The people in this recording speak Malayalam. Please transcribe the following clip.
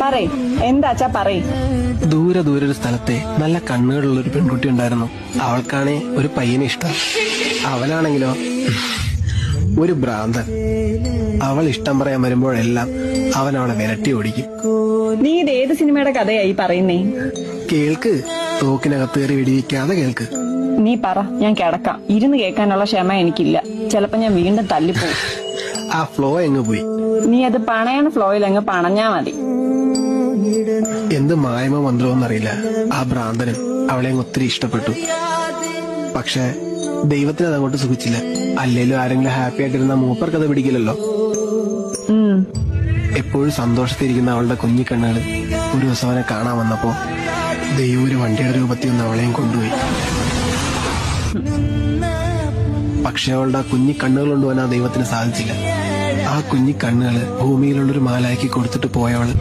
പറയ്, എന്താച്ചാ പറയ്. ദൂരെ ഒരു സ്ഥലത്തെ നല്ല കണ്ണുകളുള്ള ഒരു പെൺകുട്ടി ഉണ്ടായിരുന്നു. അവൾക്കാണെ ഒരു പയ്യനെ ഇഷ്ടം. അവനാണെങ്കിലോ ഒരു ഭ്രാന്തൻ. അവൾ ഇഷ്ടം പറയാൻ വരുമ്പോഴെല്ലാം അവൻ അവളെ വിരട്ടി ഓടിക്കും. നീ ഇത് ഏത് സിനിമയുടെ കഥയായി പറയുന്നേ? കേൾക്ക്, തോക്കിനകത്ത് കയറി വെടിവെക്കാതെ കേൾക്ക്. നീ പറ, ഞാൻ കിടക്കാം. ഇരുന്ന് കേൾക്കാനുള്ള ക്ഷമ എനിക്കില്ല. ചിലപ്പോ ഞാൻ വീണ്ടും തല്ലിപ്പോവും. ആ ഫ്ലോ എങ്ങ് പോയി. നീ അത് പണയണ ഫ്ലോയിൽ അങ്ങ് പണഞ്ഞാ മതി. എന്ത് മായമോ മന്ത്രമോന്നറിയില്ല, ആ ഭ്രാന്തനും അവളെ ഒത്തിരി ഇഷ്ടപ്പെട്ടു. പക്ഷെ ദൈവത്തിന് അതങ്ങോട്ട് സുഖിച്ചില്ല. അല്ലേലും ആരെങ്കിലും ഹാപ്പി ആയിട്ടിരുന്ന മൂപ്പർക്കത് പിടിക്കില്ലല്ലോ. എപ്പോഴും സന്തോഷത്തിരിക്കുന്ന അവളുടെ കുഞ്ഞിക്കണ്ണുകൾ ഒരു ദിവസം അവനെ കാണാൻ വന്നപ്പോ ദൈവം ഒരു വണ്ടിയുടെ രൂപത്തിൽ ഒന്ന് അവളെയും കൊണ്ടുപോയി. പക്ഷെ അവളുടെ ആ കുഞ്ഞിക്കണ്ണുകൾ കൊണ്ടുപോകാൻ ആ ദൈവത്തിന് സാധിച്ചില്ല. ആ കുഞ്ഞിക്കണ്ണുകൾ ഭൂമിയിലുള്ളൊരു മാലാക്കി കൊടുത്തിട്ട് പോയവള്